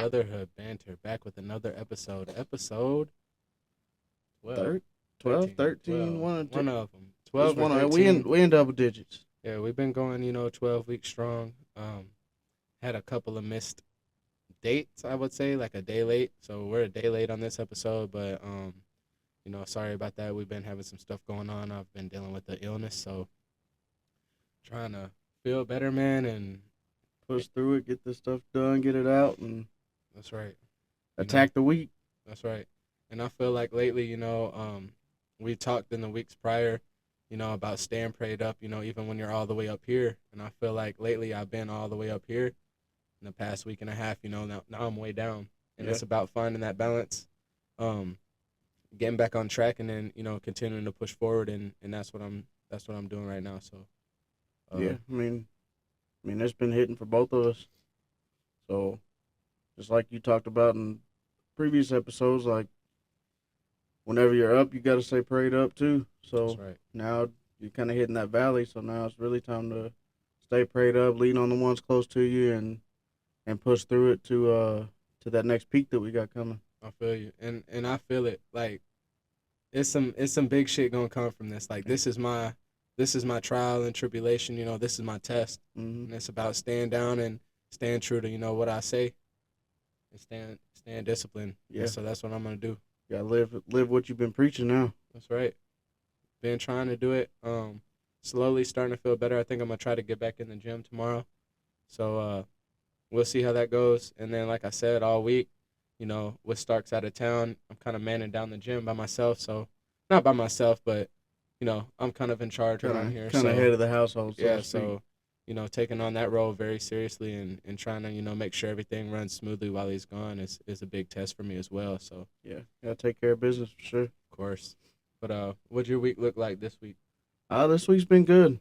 Brotherhood Banter back with another episode. Episode 12, Thir 12, 13, 13, 12. one or two. One of them. It's 12 or one of we in 13. we in double digits. Yeah, we've been going, 12 weeks strong. Had a couple of missed dates, I would say, like a day late. So we're a day late on this episode, but sorry about that. We've been having some stuff going on. I've been dealing with the illness, so trying to feel better, man, and Push through it, get this stuff done, get it out, and that's right. attack the week. That's right. And I feel like lately, we talked in the weeks prior, about staying prayed up, even when you're all the way up here. And I feel like lately I've been all the way up here in the past week and a half, now I'm way down. And it's about finding that balance, getting back on track and then, continuing to push forward and that's what I'm doing right now. So Yeah, I mean, it's been hitting for both of us. So, just like you talked about in previous episodes, like whenever you're up, you got to stay prayed up too. So that's right. now you're kind of hitting that valley. So now it's really time to stay prayed up, lean on the ones close to you, and push through it to that next peak that we got coming. I feel you. And I feel it like it's some big shit gonna come from this. Like this is my trial and tribulation. This is my test, Mm-hmm. and it's about staying down and staying true to what I say, and staying disciplined. Yeah. And so that's what I'm gonna do. You gotta live what you've been preaching now. That's right. Been trying to do it. Slowly starting to feel better. I think I'm gonna try to get back in the gym tomorrow. So we'll see how that goes. And then, like I said, all week, with Starks out of town, I'm kind of manning down the gym by myself. So not by myself, but I'm kind of in charge around here. Kind of So head of the household. So yeah, to speak. so taking on that role very seriously and trying to make sure everything runs smoothly while he's gone is a big test for me as well. So Yeah, gotta take care of business for sure. of course, but what'd your week look like this week? This week's been good.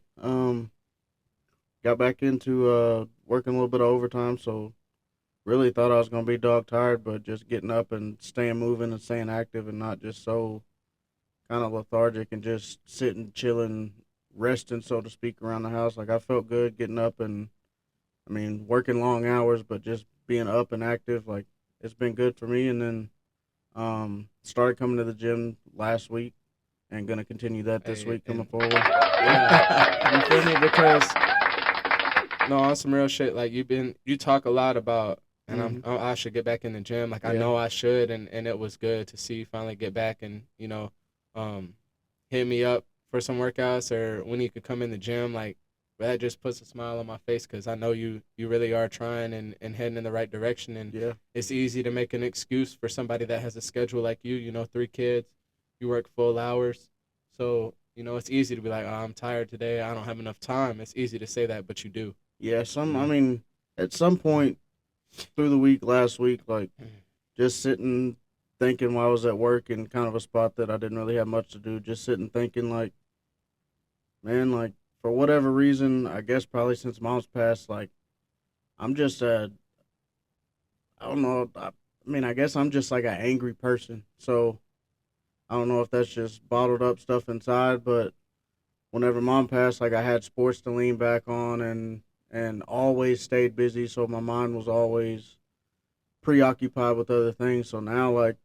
Got back into working a little bit of overtime, so really thought I was gonna be dog tired, but just getting up and staying moving and staying active and not just so kind of lethargic and just sitting, chilling, resting, so to speak, around the house. Like I felt good getting up and working long hours, but just being up and active. Like it's been good for me. And then started coming to the gym last week and gonna continue that this Hey, week coming and forward. yeah, you feel me? Because no, on some real shit. Like you talk a lot about, and Mhm. I should get back in the gym. Like I Yeah. know I should, and it was good to see you finally get back and um, hit me up for some workouts or when you could come in the gym. Like that just puts a smile on my face because I know you really are trying and heading in the right direction. And Yeah. it's easy to make an excuse for somebody that has a schedule like you. 3 kids, you work full hours, so it's easy to be like, oh, I'm tired today. I don't have enough time. It's easy to say that, but you do. Yeah. You know? At some point through the week last week, like just sitting thinking while I was at work in kind of a spot that I didn't really have much to do, just sitting thinking like, man, like for whatever reason, I guess probably since mom's passed, like I'm just I don't know. I guess I'm just like an angry person. So I don't know if that's just bottled up stuff inside, but whenever mom passed, like I had sports to lean back on and always stayed busy, so my mind was always preoccupied with other things. So now, like,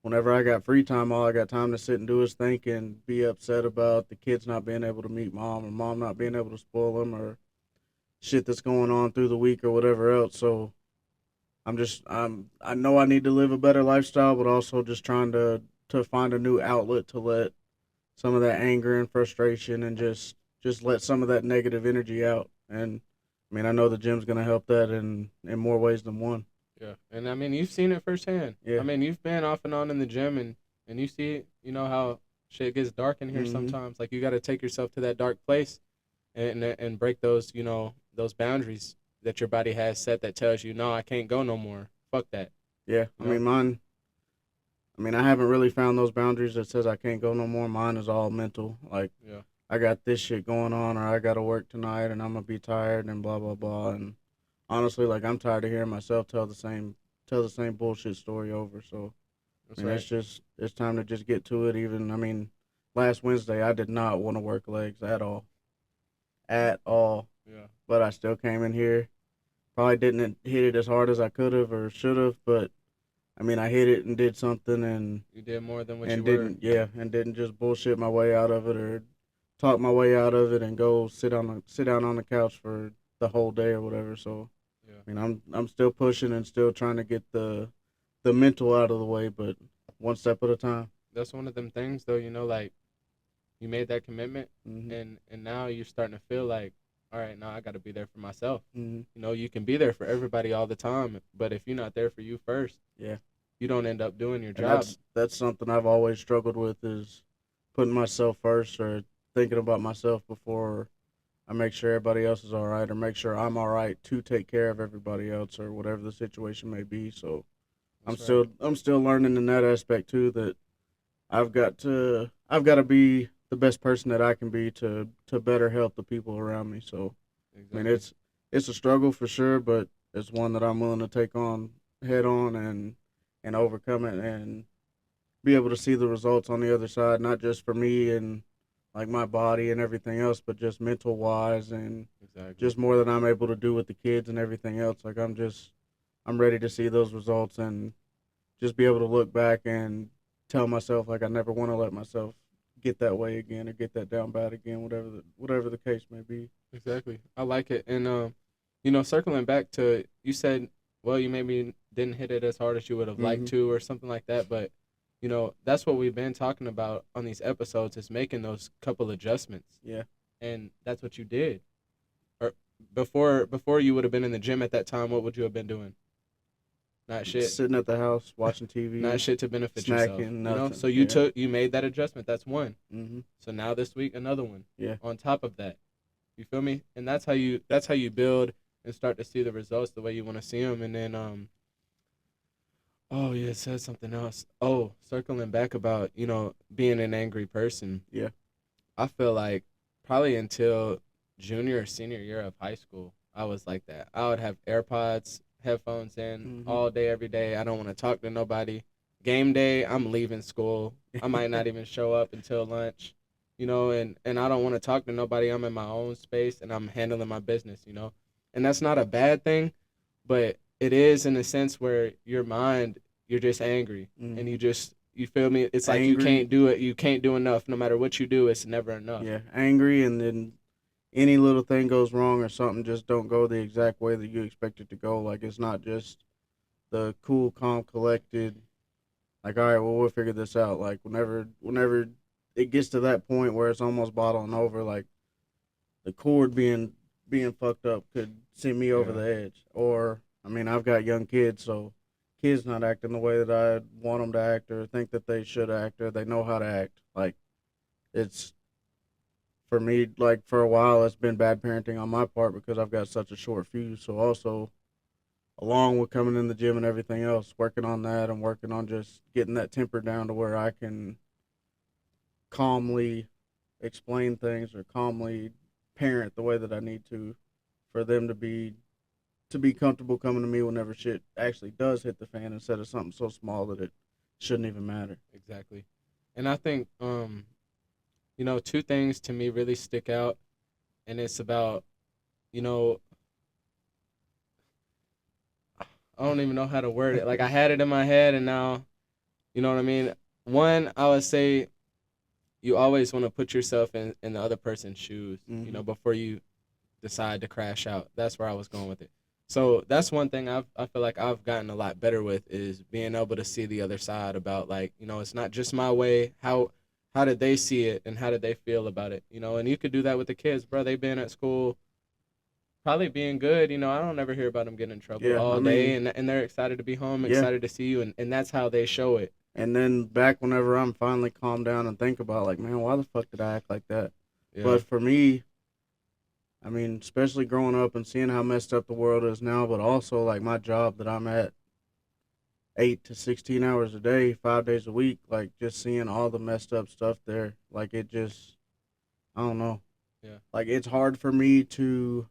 whenever I got free time, all I got time to sit and do is think and be upset about the kids not being able to meet mom or mom not being able to spoil them or shit that's going on through the week or whatever else. So I know I need to live a better lifestyle, but also just trying to find a new outlet to let some of that anger and frustration and just let some of that negative energy out. And I know the gym's gonna help that in more ways than one. Yeah, and I mean you've seen it firsthand. I Yeah. mean you've been off and on in the gym, and you see how shit gets dark in here Mhm. sometimes. Like you got to take yourself to that dark place and break those those boundaries that your body has set that tells you no, I can't go no more. Fuck that. Yeah. You know? Mine. I haven't really found those boundaries that says I can't go no more. Mine is all mental. Like Yeah. I got this shit going on, or I got to work tonight, and I'm gonna be tired, and blah blah blah. And honestly, like I'm tired of hearing myself tell the same bullshit story over. So That's right. it's time to just get to it. Even last Wednesday I did not want to work legs at all, Yeah. but I still came in here. Probably didn't hit it as hard as I could have or should have, but I mean, I hit it and did something You did more than what you and were. didn't just bullshit my way out of it or talk my way out of it and go sit down on the couch for the whole day or whatever. So Yeah. I mean, I'm still pushing and still trying to get the mental out of the way, but one step at a time. That's one of them things though, like you made that commitment, Hmm. and now you're starting to feel like, all right, now I got to be there for myself. Hmm. You can be there for everybody all the time, but if you're not there for you first, Yeah, you don't end up doing your and job. that's something I've always struggled with is putting myself first or thinking about myself before I make sure everybody else is all right or make sure I'm all right to take care of everybody else or whatever the situation may be. So That's right. I'm still learning in that aspect too that I've got to be the best person that I can be to better help the people around me. So I mean Exactly. it's a struggle for sure, but it's one that I'm willing to take on head on and overcome it and be able to see the results on the other side, not just for me and like my body and everything else, but just mental wise and Exactly. just more than I'm able to do with the kids and everything else. Like I'm ready to see those results and just be able to look back and tell myself like I never want to let myself get that way again or get that down bad again, whatever the case may be. Exactly. I like it. And circling back to you said, well, you maybe didn't hit it as hard as you would have liked Hmm. to or something like that, but that's what we've been talking about on these episodes is making those couple adjustments. Yeah, And that's what you did. Or before you would have been in the gym at that time, what would you have been doing? Not shit. sitting at the house watching Not TV, shit to benefit yourself. snacking, So nothing. Yeah. you made that adjustment. That's one. Hmm. So now this week another one. Yeah. On top of that. You feel me? And that's how you build and start to see the results the way you want to see them. And then oh yeah, it says something else. Oh, circling back about being an angry person. Yeah. I feel like probably until junior or senior year of high school, I was like that. I would have AirPods, headphones in Hmm. all day, every day. I don't want to talk to nobody. Game day, I'm leaving school. I might not even show up until lunch, and I don't want to talk to nobody. I'm in my own space and I'm handling my business. And that's not a bad thing, but it is in a sense where your mind, you're just angry and Hmm. you feel me? It's like you Angry. can't do it. You can't do enough. No matter what you do, it's never enough. Yeah, angry, and then any little thing goes wrong or something just don't go the exact way that you expect it to go. Like it's not just the cool, calm, collected. Like, all right, well, we'll figure this out. Like whenever it gets to that point where it's almost bottling over, like the cord being fucked up could send me over Yeah, the edge. Or I mean, I've got young kids, so kids not acting the way that I want them to act or think that they should act or they know how to act. Like it's for me, like for a while, it's been bad parenting on my part because I've got such a short fuse. So also, along with coming in the gym and everything else, working on that and working on just getting that temper down to where I can calmly explain things or calmly parent the way that I need to for them to be comfortable coming to me whenever shit actually does hit the fan instead of something so small that it shouldn't even matter. exactly. And I think two things to me really stick out, and it's about you know I don't even know how to word it. Like I had it in my head, and now you know what I mean. One, I would say you always want to put yourself in the other person's shoes, Hmm. before you decide to crash out. That's where I was going with it. So that's one thing I feel like I've gotten a lot better with is being able to see the other side about like, it's not just my way. How did they see it and how did they feel about it? And you could do that with the kids, bro. They've been at school probably being good. I don't ever hear about them getting in trouble Yeah, I all day, mean, and they're excited to be home, yeah. excited to see you, and that's how they show it. And then back whenever I'm finally calmed down and think about like, man, why the fuck did I act like that? Yeah, But for me, I mean, especially growing up and seeing how messed up the world is now, but also like my job that I'm at 8 to 16 hours a day, 5 days a week, like just seeing all the messed up stuff there, like it just, I don't know, yeah, like it's hard for me to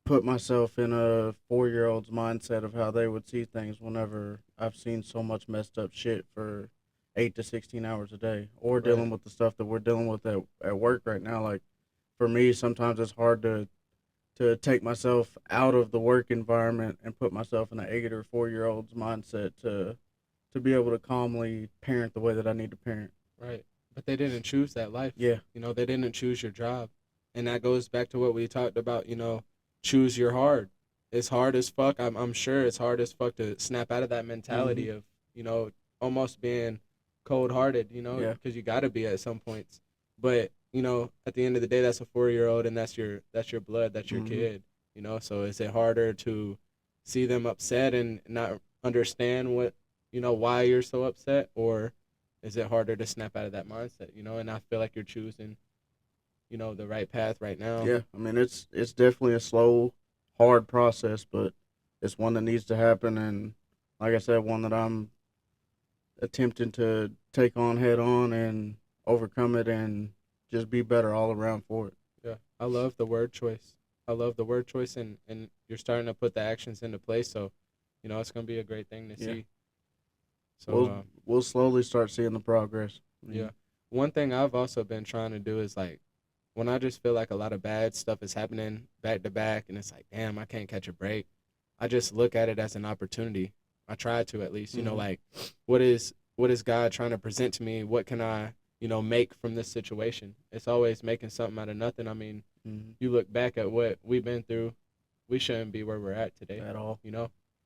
put myself in a 4 year old's mindset of how they would see things whenever I've seen so much messed up shit for 8 to 16 hours a day, or right. dealing with the stuff that we're dealing with at work right now. Like for me, sometimes it's hard to take myself out of the work environment and put myself in an 8 or 4 year old's mindset to be able to calmly parent the way that I need to parent. Right. But they didn't choose that life. Yeah. You know, they didn't choose your job. And that goes back to what we talked about, choose your hard. It's hard as fuck. I'm sure it's hard as fuck to snap out of that mentality of, almost being cold hearted, Yeah. because you got to be at some points. But, at the end of the day, that's a 4-year old and that's your blood, that's your kid, So is it harder to see them upset and not understand why you're so upset, or is it harder to snap out of that mindset, And I feel like you're choosing, the right path right now. Yeah, I mean it's definitely a slow, hard process, but it's one that needs to happen, and like I said, one that I'm attempting to take on head on and overcome it, and just be better all around for it. Yeah, I love the word choice. I love the word choice, and you're starting to put the actions into place. So, it's gonna be a great thing to Yeah. see. So we'll slowly start seeing the progress. yeah, one thing I've also been trying to do is like when I just feel like a lot of bad stuff is happening back to back, and it's like, damn, I can't catch a break. I just look at it as an opportunity. I try to at least, like, what is God trying to present to me? What can I, make from this situation? It's always making something out of nothing. I mean, you look back at what we've been through, we shouldn't be where we're at today At all.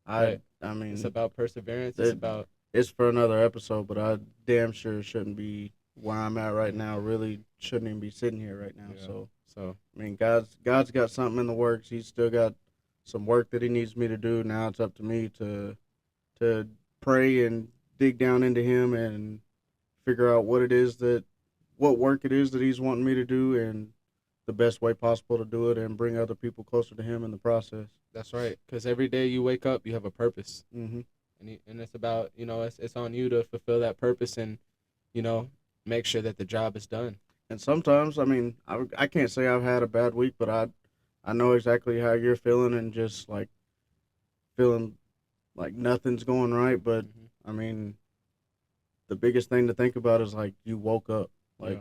But I mean, it's about perseverance. It's about it's for another episode, but I damn sure shouldn't be where I'm at right now. Really shouldn't even be sitting here right now. Yeah. So I mean, God's got something in the works. He's still got some work that he needs me to do. Now it's up to me to pray and dig down into him and figure out what work it is that he's wanting me to do, and the best way possible to do it, and bring other people closer to him in the process. That's right. Because every day you wake up, you have a purpose. Mm-hmm. And it's about, it's on you to fulfill that purpose and, make sure that the job is done. And sometimes, I mean, I can't say I've had a bad week, but I know exactly how you're feeling, and just like feeling like nothing's going right. But I mean, the biggest thing to think about is like you woke up. Like, yeah.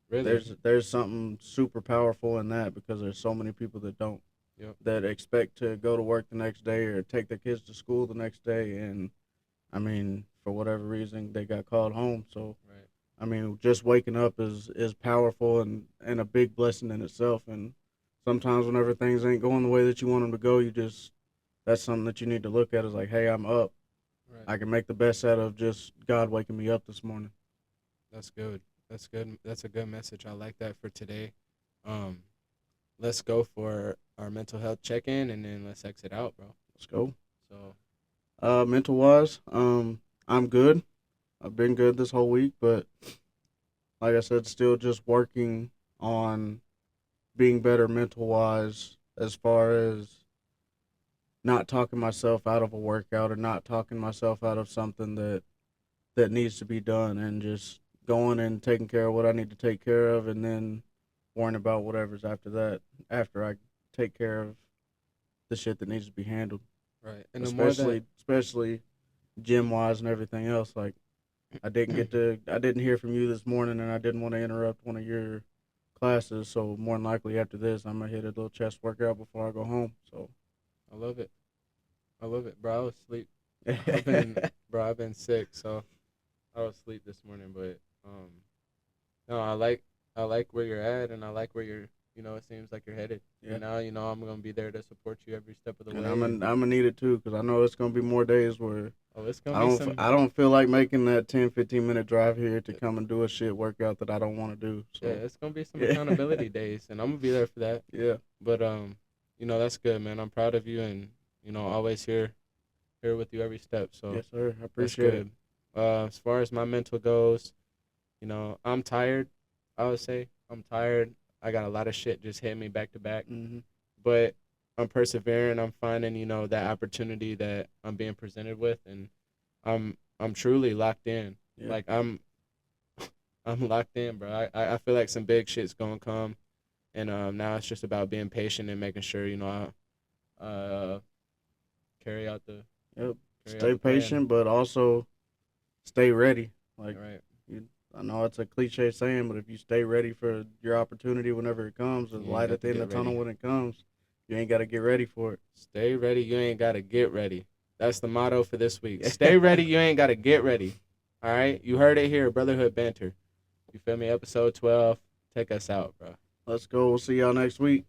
Really? There's something super powerful in that, because there's so many people that don't. Yep. That expect to go to work the next day or take their kids to school the next day, and I mean, for whatever reason, they got called home. So, right. I mean, just waking up is powerful and a big blessing in itself. And sometimes whenever things ain't going the way that you want them to go, that's something that you need to look at, is like, hey, I'm up. Right. I can make the best out of just God waking me up this morning. That's good. That's good. That's a good message. I like that for today. Let's go for our mental health check-in, and then let's exit out, bro. Let's go. So, mental wise, I'm good. I've been good this whole week, but like I said, still just working on being better mental wise, as far as not talking myself out of a workout, or not talking myself out of something that needs to be done, and just going and taking care of what I need to take care of, and then worrying about whatever's after that, after I take care of the shit that needs to be handled. right. And especially gym wise and everything else. Like, I didn't hear from you this morning, and I didn't want to interrupt one of your classes. So more than likely after this, I'm gonna hit a little chest workout before I go home. So I love it, bro. I was asleep. I've been sick, so I was asleep this morning. But no, I like where you're at, and I like where you're. It seems like you're headed. Yeah. And now, I'm gonna be there to support you every step of the way. I'm gonna need it too, because I know it's gonna be more days where it's gonna be I don't feel like making that 10-15 minute drive here to come and do a shit workout that I don't want to do. So. Yeah, it's gonna be some accountability days, and I'm gonna be there for that. Yeah. But that's good, man. I'm proud of you, and always here with you every step. So yes, sir. I appreciate it. As far as my mental goes, I'm tired. I would say I'm tired. I got a lot of shit just hitting me back to back. Mm-hmm. But I'm persevering. I'm finding, that opportunity that I'm being presented with, and I'm truly locked in. Yeah. Like I'm locked in, bro. I feel like some big shit's gonna come, and now it's just about being patient and making sure, I carry out the. Yep. Stay patient, but also stay ready. Like, right. I know it's a cliche saying, but if you stay ready for your opportunity whenever it comes, there's light at the end of the tunnel when it comes. You ain't got to get ready for it. Stay ready. You ain't got to get ready. That's the motto for this week. Stay ready. You ain't got to get ready. All right? You heard it here. Brotherhood Banter. You feel me? Episode 12. Take us out, bro. Let's go. We'll see y'all next week.